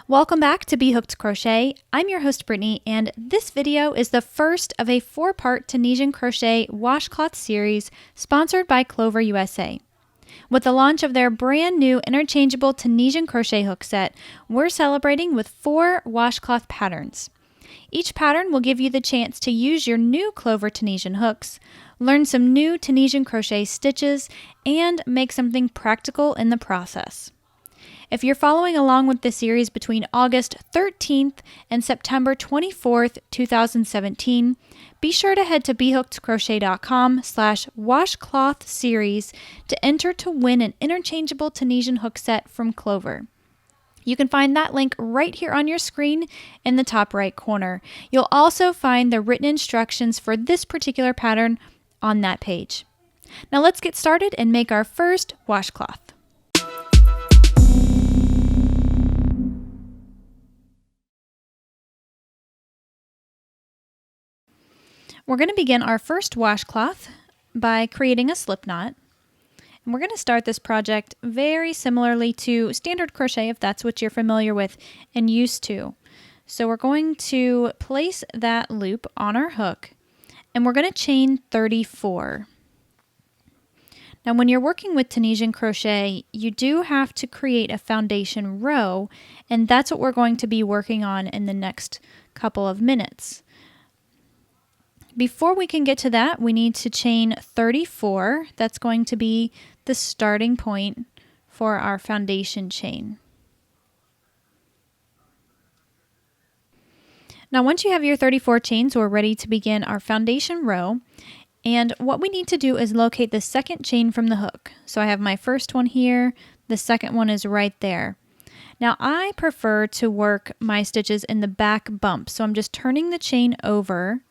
Welcome back to B.Hooked Crochet. I'm your host Brittany, and this video is the first of a 4-part Tunisian Crochet Washcloth series sponsored by Clover USA. With the launch of their brand new Interchangeable Tunisian Crochet hook set, we're celebrating with 4 washcloth patterns. Each pattern will give you the chance to use your new Clover Tunisian hooks, learn some new Tunisian crochet stitches, and make something practical in the process. If you're following along with this series between August 13th and September 24th, 2017, be sure to head to bhookedcrochet.com/washcloth series to enter to win an interchangeable Tunisian hook set from Clover. You can find that link right here on your screen in the top right corner. You'll also find the written instructions for this particular pattern on that page. Now let's get started and make our first washcloth. We're going to begin our first washcloth by creating a slip knot. And we're going to start this project very similarly to standard crochet, if that's what you're familiar with and used to. So we're going to place that loop on our hook, and we're going to chain 34. Now when you're working with Tunisian crochet, you do have to create a foundation row, and that's what we're going to be working on in the next couple of minutes. Before we can get to that, we need to chain 34. That's going to be the starting point for our foundation chain. Now once you have your 34 chains, we're ready to begin our foundation row. And what we need to do is locate the second chain from the hook. So I have my first one here, the second one is right there. Now I prefer to work my stitches in the back bump, so I'm just turning the chain over.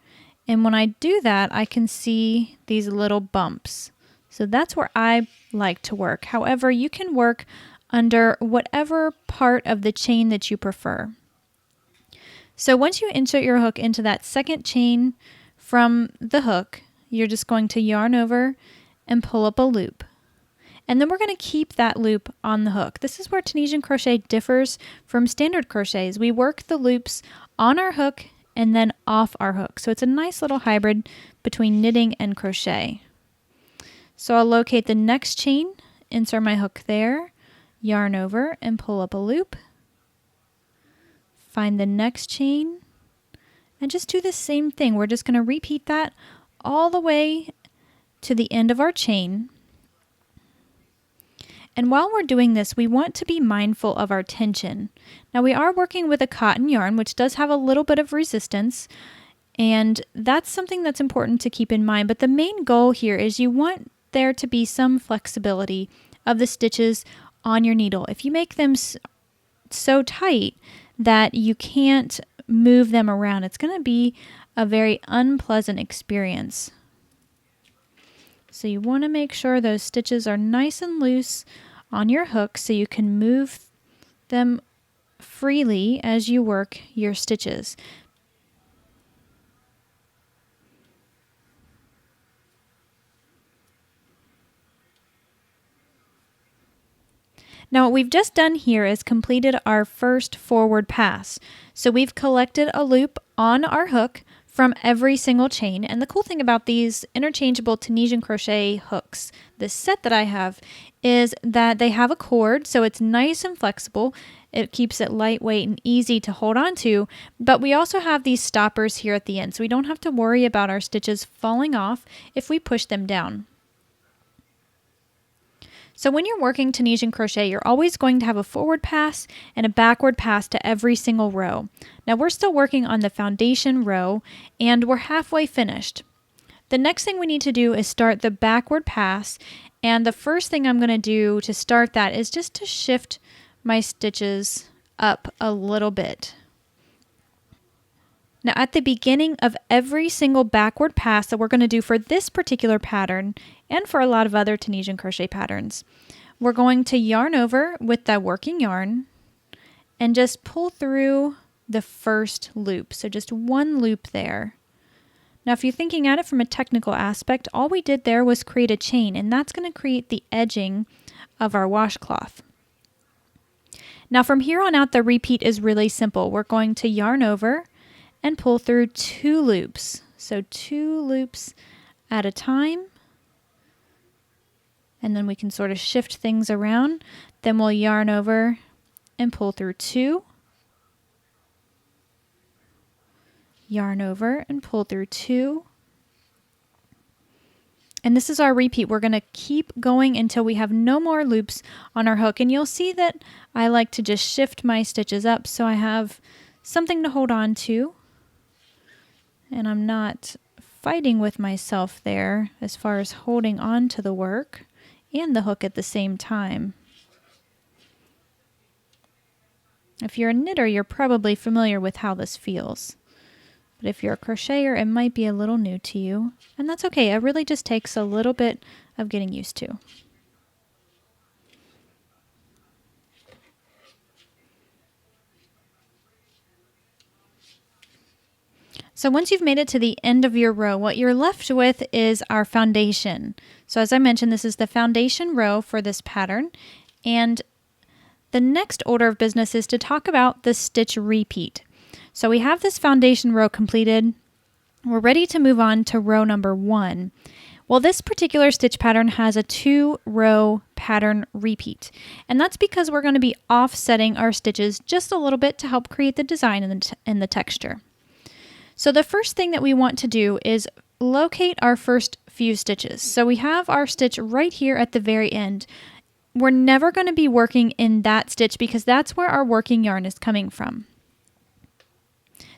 And when I do that, I can see these little bumps. So that's where I like to work. However, you can work under whatever part of the chain that you prefer. So once you insert your hook into that second chain from the hook, you're just going to yarn over and pull up a loop. And then we're going to keep that loop on the hook. This is where Tunisian crochet differs from standard crochets. We work the loops on our hook and then off our hook. So it's a nice little hybrid between knitting and crochet. So I'll locate the next chain, insert my hook there, yarn over and pull up a loop. Find the next chain and just do the same thing. We're just going to repeat that all the way to the end of our chain. And while we're doing this, we want to be mindful of our tension. Now we are working with a cotton yarn, which does have a little bit of resistance, and that's something that's important to keep in mind. But the main goal here is you want there to be some flexibility of the stitches on your needle. If you make them so tight that you can't move them around, it's going to be a very unpleasant experience. So you want to make sure those stitches are nice and loose on your hook so you can move them freely as you work your stitches. Now what we've just done here is completed our first forward pass. So we've collected a loop on our hook from every single chain. And the cool thing about these interchangeable Tunisian crochet hooks, this set that I have, is that they have a cord, so it's nice and flexible. It keeps it lightweight and easy to hold on to, but we also have these stoppers here at the end, so we don't have to worry about our stitches falling off if we push them down. So when you're working Tunisian crochet, you're always going to have a forward pass and a backward pass to every single row. Now we're still working on the foundation row and we're halfway finished. The next thing we need to do is start the backward pass, and the first thing I'm going to do to start that is just to shift my stitches up a little bit. Now at the beginning of every single backward pass that we're going to do for this particular pattern and for a lot of other Tunisian crochet patterns, we're going to yarn over with that working yarn and just pull through the first loop. So just one loop there. Now if you're thinking at it from a technical aspect, all we did there was create a chain, and that's going to create the edging of our washcloth. Now from here on out, the repeat is really simple. We're going to yarn over and pull through 2 loops. So 2 loops at a time. And then we can sort of shift things around. Then we'll yarn over and pull through 2. Yarn over and pull through 2. And this is our repeat. We're going to keep going until we have no more loops on our hook. And you'll see that I like to just shift my stitches up so I have something to hold on to. And I'm not fighting with myself there as far as holding on to the work and the hook at the same time. If you're a knitter, you're probably familiar with how this feels. But if you're a crocheter, it might be a little new to you, and that's okay. It really just takes a little bit of getting used to. So once you've made it to the end of your row, what you're left with is our foundation. So as I mentioned, this is the foundation row for this pattern, and the next order of business is to talk about the stitch repeat. So we have this foundation row completed. We're ready to move on to row number 1. Well, this particular stitch pattern has a 2-row pattern repeat, and that's because we're going to be offsetting our stitches just a little bit to help create the design and the texture. So the first thing that we want to do is locate our first few stitches. So we have our stitch right here at the very end. We're never going to be working in that stitch because that's where our working yarn is coming from.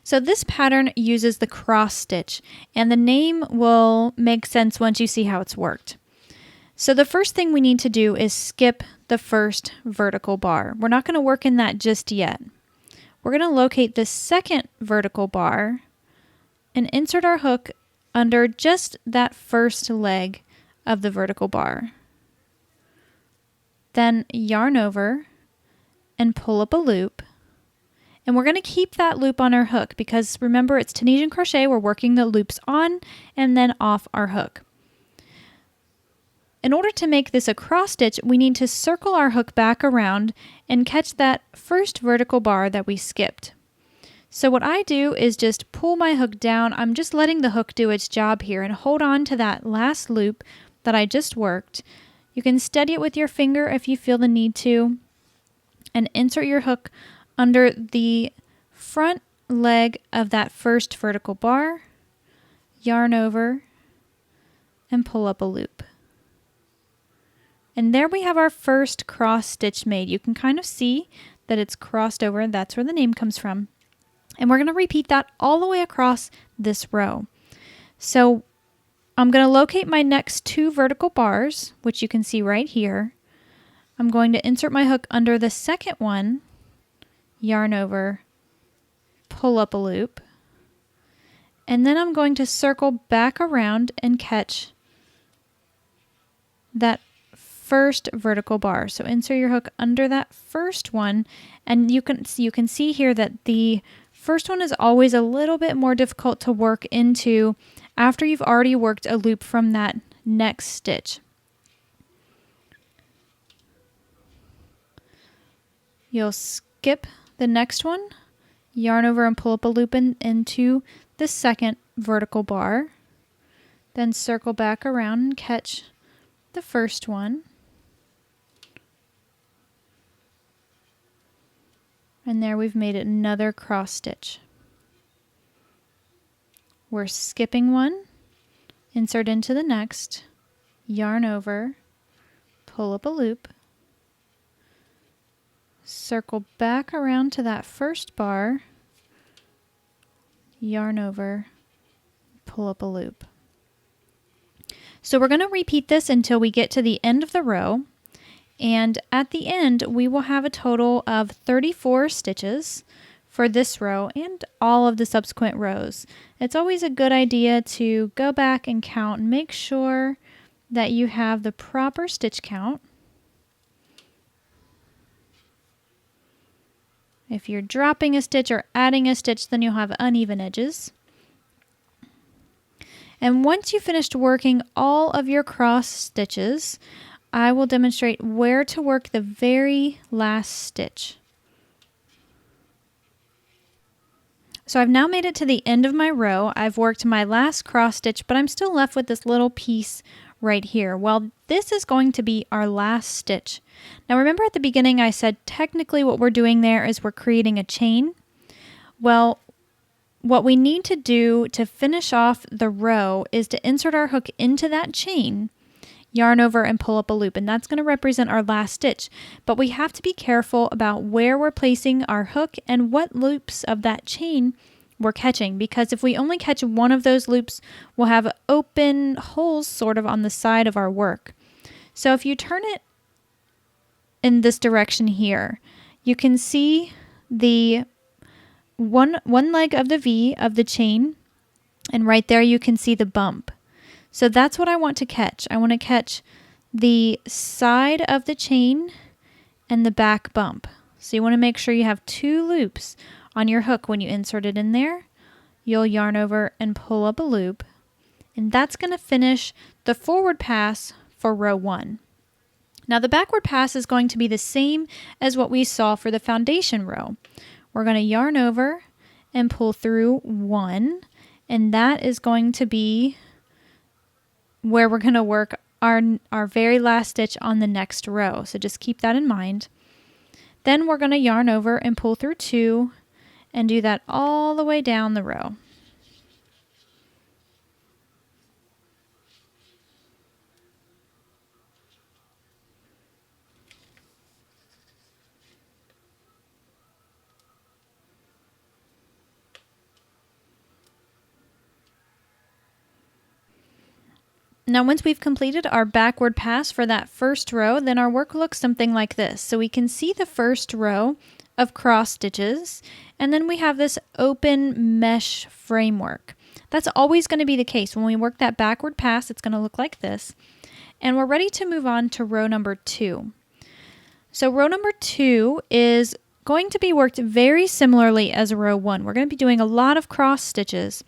So this pattern uses the cross stitch, and the name will make sense once you see how it's worked. So the first thing we need to do is skip the first vertical bar. We're not going to work in that just yet. We're going to locate the second vertical bar and insert our hook under just that first leg of the vertical bar. Then yarn over and pull up a loop. And we're going to keep that loop on our hook because remember, it's Tunisian crochet. We're working the loops on and then off our hook. In order to make this a cross stitch, we need to circle our hook back around and catch that first vertical bar that we skipped. So what I do is just pull my hook down. I'm just letting the hook do its job here and hold on to that last loop that I just worked. You can steady it with your finger if you feel the need to, and insert your hook under the front leg of that first vertical bar, yarn over, and pull up a loop. And there we have our first cross stitch made. You can kind of see that it's crossed over, and that's where the name comes from. And we're going to repeat that all the way across this row. So I'm going to locate my next 2 vertical bars, which you can see right here. I'm going to insert my hook under the second one, yarn over, pull up a loop, and then I'm going to circle back around and catch that first vertical bar. So insert your hook under that first one, and you can see here that the first one is always a little bit more difficult to work into after you've already worked a loop from that next stitch. You'll skip the next one, yarn over and pull up a loop into the second vertical bar, then circle back around and catch the first one, and there we've made another cross stitch. We're skipping one, insert into the next, yarn over, pull up a loop, circle back around to that first bar, yarn over, pull up a loop. So we're going to repeat this until we get to the end of the row, and at the end we will have a total of 34 stitches for this row and all of the subsequent rows. It's always a good idea to go back and count and make sure that you have the proper stitch count. If you're dropping a stitch or adding a stitch, then you'll have uneven edges. And once you've finished working all of your cross stitches, I will demonstrate where to work the very last stitch. So I've now made it to the end of my row. I've worked my last cross stitch, but I'm still left with this little piece right here. Well, this is going to be our last stitch. Now remember at the beginning I said technically what we're doing there is we're creating a chain. Well, what we need to do to finish off the row is to insert our hook into that chain, yarn over and pull up a loop, and that's going to represent our last stitch. But we have to be careful about where we're placing our hook and what loops of that chain we're catching, because if we only catch one of those loops, we'll have open holes sort of on the side of our work. So if you turn it in this direction here, you can see the one leg of the V of the chain, and right there you can see the bump. So that's what I want to catch. I want to catch the side of the chain and the back bump. So you want to make sure you have two loops on your hook when you insert it in there. You'll yarn over and pull up a loop, and that's going to finish the forward pass for row 1. Now the backward pass is going to be the same as what we saw for the foundation row. We're going to yarn over and pull through 1, and that is going to be where we're going to work our very last stitch on the next row. So just keep that in mind. Then we're going to yarn over and pull through 2 and do that all the way down the row. Now once we've completed our backward pass for that first row, then our work looks something like this. So we can see the first row of cross stitches, and then we have this open mesh framework. That's always going to be the case. When we work that backward pass, it's going to look like this. And we're ready to move on to row number 2. So row number 2 is going to be worked very similarly as row 1. We're going to be doing a lot of cross stitches,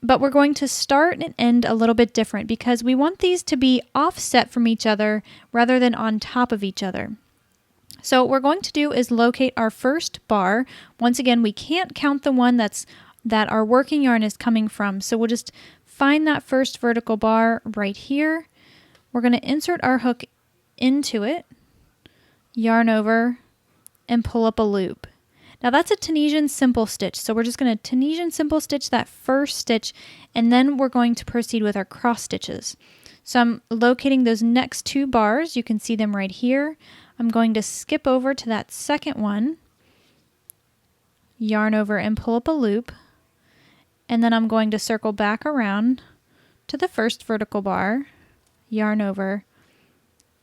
but we're going to start and end a little bit different because we want these to be offset from each other rather than on top of each other. So what we're going to do is locate our first bar. Once again, we can't count the one that our working yarn is coming from. So we'll just find that first vertical bar right here. We're going to insert our hook into it, yarn over, and pull up a loop. Now that's a Tunisian simple stitch. So we're just going to Tunisian simple stitch that first stitch, and then we're going to proceed with our cross stitches. So I'm locating those next 2 bars. You can see them right here. I'm going to skip over to that second one, yarn over and pull up a loop, and then I'm going to circle back around to the first vertical bar, yarn over,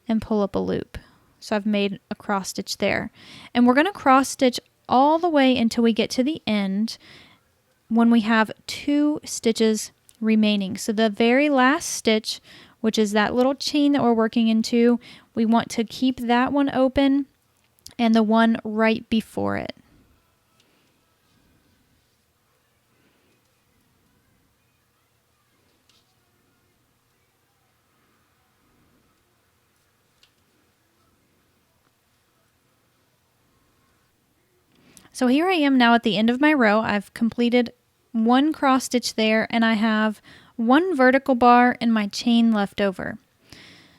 and pull up a loop. So I've made a cross stitch there. And we're going to cross stitch all the way until we get to the end when we have 2 stitches remaining. So the very last stitch, which is that little chain that we're working into, we want to keep that one open and the one right before it. So here I am now at the end of my row. I've completed 1 cross stitch there, and I have 1 vertical bar and my chain left over.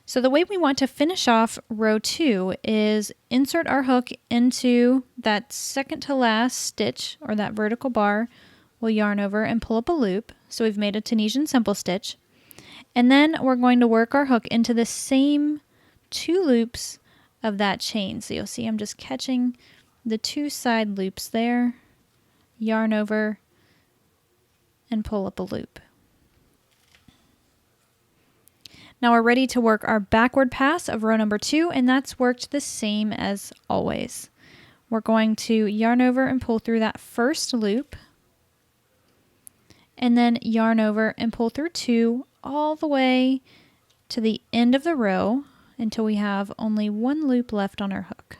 So the way we want to finish off row 2 is insert our hook into that second to last stitch, or that vertical bar. We'll yarn over and pull up a loop. So we've made a Tunisian simple stitch. And then we're going to work our hook into the same 2 loops of that chain. So you'll see I'm just catching the 2 side loops there, yarn over, and pull up a loop. Now we're ready to work our backward pass of row number 2, and that's worked the same as always. We're going to yarn over and pull through that first loop, and then yarn over and pull through 2 all the way to the end of the row until we have only 1 loop left on our hook.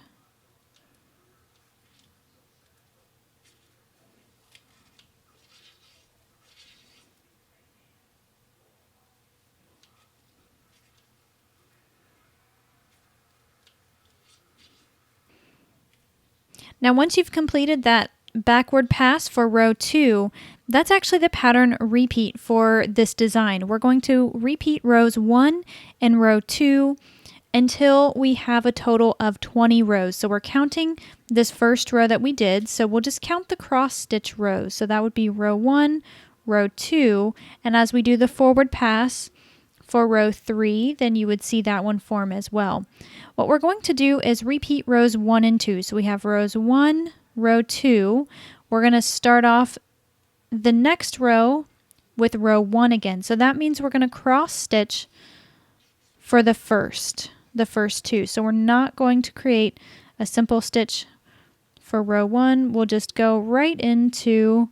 Now once you've completed that backward pass for row 2, that's actually the pattern repeat for this design. We're going to repeat rows 1 and row 2 until we have a total of 20 rows. So we're counting this first row that we did, so we'll just count the cross stitch rows. So that would be row 1, row 2, and as we do the forward pass for row 3, then you would see that one form as well. What we're going to do is repeat rows 1 and 2. So we have rows 1, row 2. We're going to start off the next row with row 1 again. So that means we're going to cross stitch for the first 2. So we're not going to create a simple stitch for row 1. We'll just go right into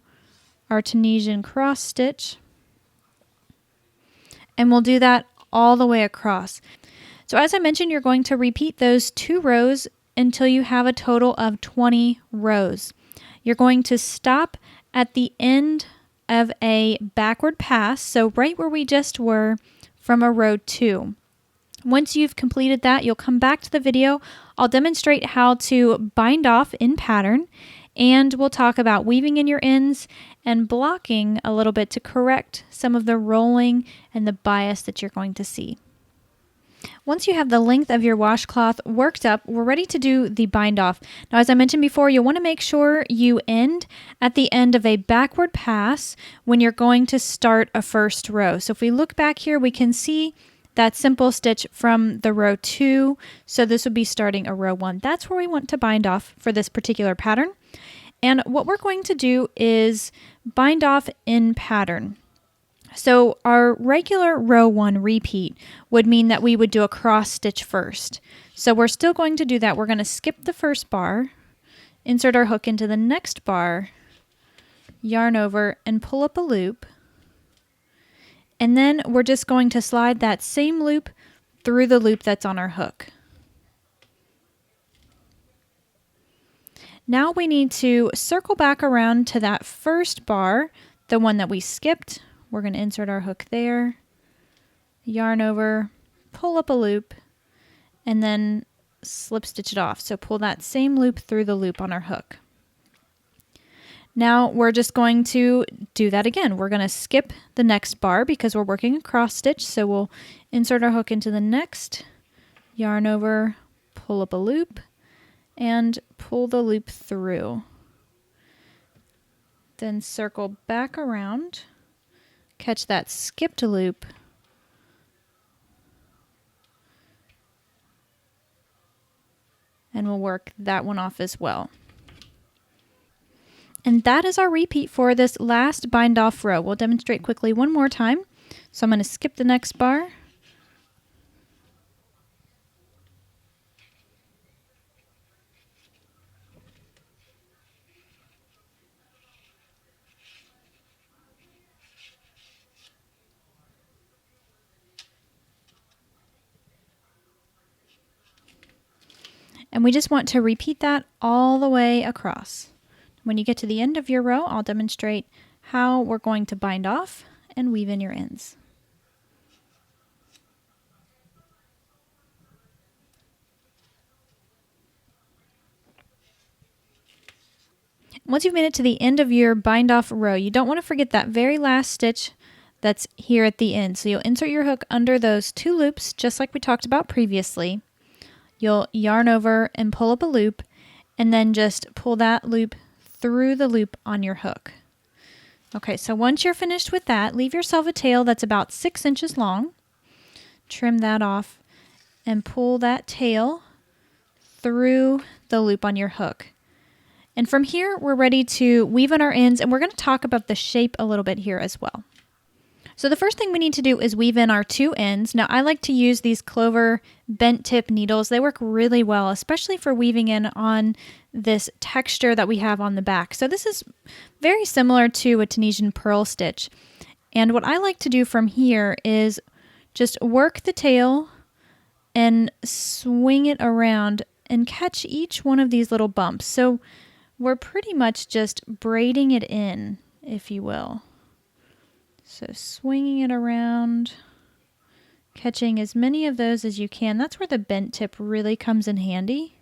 our Tunisian cross stitch, and we'll do that all the way across. So as I mentioned, you're going to repeat those 2 rows until you have a total of 20 rows. You're going to stop at the end of a backward pass, so right where we just were from a row 2. Once you've completed that, you'll come back to the video. I'll demonstrate how to bind off in pattern, and we'll talk about weaving in your ends and blocking a little bit to correct some of the rolling and the bias that you're going to see. Once you have the length of your washcloth worked up, we're ready to do the bind off. Now, as I mentioned before, you'll want to make sure you end at the end of a backward pass when you're going to start a first row. So if we look back here, we can see that simple stitch from the row 2. So this would be starting a row 1. That's where we want to bind off for this particular pattern. And what we're going to do is bind off in pattern. So our regular row 1 repeat would mean that we would do a cross stitch first. So we're still going to do that. We're going to skip the first bar, insert our hook into the next bar, yarn over, and pull up a loop. And then we're just going to slide that same loop through the loop that's on our hook. Now we need to circle back around to that first bar, the one that we skipped. We're going to insert our hook there, yarn over, pull up a loop, and then slip stitch it off. So pull that same loop through the loop on our hook. Now we're just going to do that again. We're going to skip the next bar because we're working a cross stitch. So we'll insert our hook into the next, yarn over, pull up a loop, and pull the loop through. Then circle back around, catch that skipped loop, and we'll work that one off as well. And that is our repeat for this last bind off row. We'll demonstrate quickly one more time. So I'm going to skip the next bar, and we just want to repeat that all the way across. When you get to the end of your row, I'll demonstrate how we're going to bind off and weave in your ends. Once you've made it to the end of your bind off row, you don't want to forget that very last stitch that's here at the end. So you'll insert your hook under those 2 loops, just like we talked about previously. You'll yarn over and pull up a loop, and then just pull that loop through the loop on your hook. Okay, so once you're finished with that, leave yourself a tail that's about 6 inches long. Trim that off and pull that tail through the loop on your hook. And from here, we're ready to weave in our ends, and we're going to talk about the shape a little bit here as well. So the first thing we need to do is weave in our 2 ends. Now I like to use these Clover bent tip needles. They work really well, especially for weaving in on this texture that we have on the back. So this is very similar to a Tunisian purl stitch. And what I like to do from here is just work the tail and swing it around and catch each one of these little bumps. So we're pretty much just braiding it in, if you will. So swinging it around, catching as many of those as you can. That's where the bent tip really comes in handy.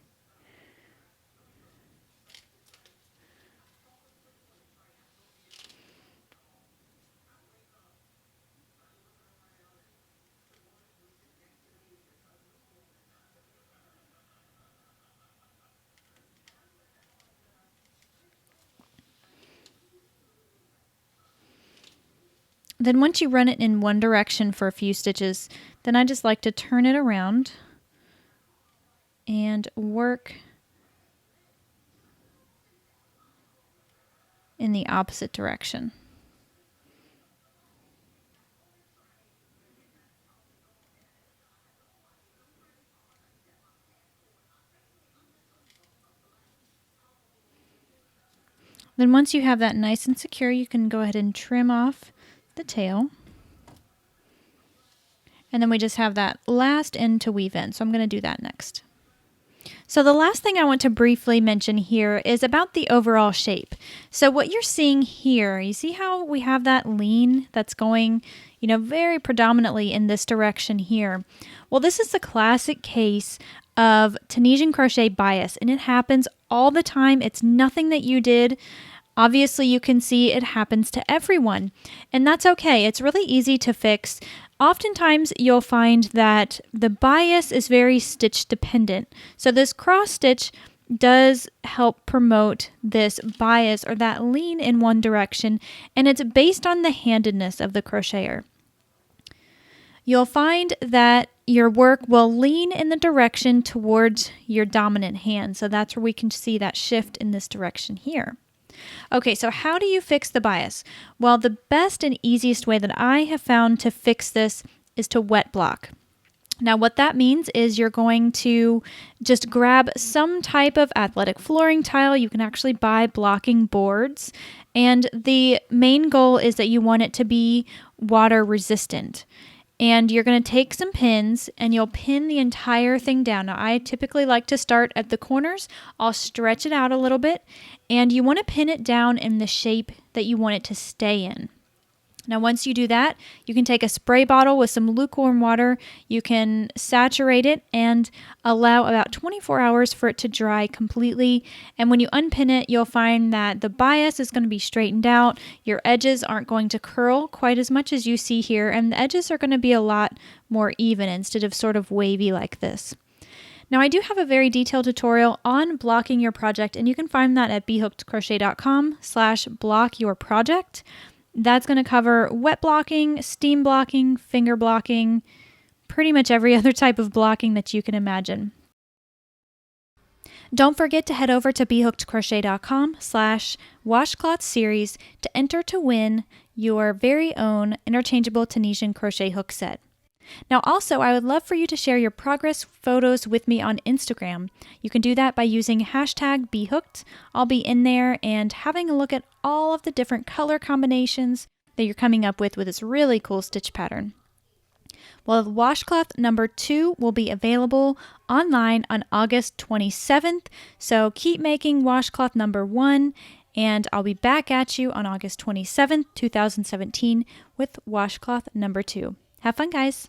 Then once you run it in one direction for a few stitches, then I just like to turn it around and work in the opposite direction. Then once you have that nice and secure, you can go ahead and trim off the tail. And then we just have that last end to weave in. So I'm going to do that next. So the last thing I want to briefly mention here is about the overall shape. So what you're seeing here, you see how we have that lean that's going, very predominantly in this direction here. Well, this is the classic case of Tunisian crochet bias, and it happens all the time. It's nothing that you did. Obviously, you can see it happens to everyone, and that's okay. It's really easy to fix. Oftentimes, you'll find that the bias is very stitch dependent. So this cross stitch does help promote this bias or that lean in one direction, and it's based on the handedness of the crocheter. You'll find that your work will lean in the direction towards your dominant hand. So that's where we can see that shift in this direction here. Okay, so how do you fix the bias? Well, the best and easiest way that I have found to fix this is to wet block. Now, what that means is you're going to just grab some type of athletic flooring tile. You can actually buy blocking boards, and the main goal is that you want it to be water resistant. And you're going to take some pins and you'll pin the entire thing down. Now, I typically like to start at the corners. I'll stretch it out a little bit, and you want to pin it down in the shape that you want it to stay in. Now, once you do that, you can take a spray bottle with some lukewarm water. You can saturate it and allow about 24 hours for it to dry completely. And when you unpin it, you'll find that the bias is going to be straightened out. Your edges aren't going to curl quite as much as you see here, and the edges are going to be a lot more even instead of sort of wavy like this. Now, I do have a very detailed tutorial on blocking your project, and you can find that at bhookedcrochet.com/blockyourproject. That's going to cover wet blocking, steam blocking, finger blocking, pretty much every other type of blocking that you can imagine. Don't forget to head over to bhookedcrochet.com/washcloth series to enter to win your very own interchangeable Tunisian crochet hook set. Now also, I would love for you to share your progress photos with me on Instagram. You can do that by using hashtag B.Hooked. I'll be in there and having a look at all of the different color combinations that you're coming up with this really cool stitch pattern. Well, washcloth number 2 will be available online on August 27th, so keep making washcloth number 1, and I'll be back at you on August 27th, 2017 with washcloth number 2. Have fun, guys!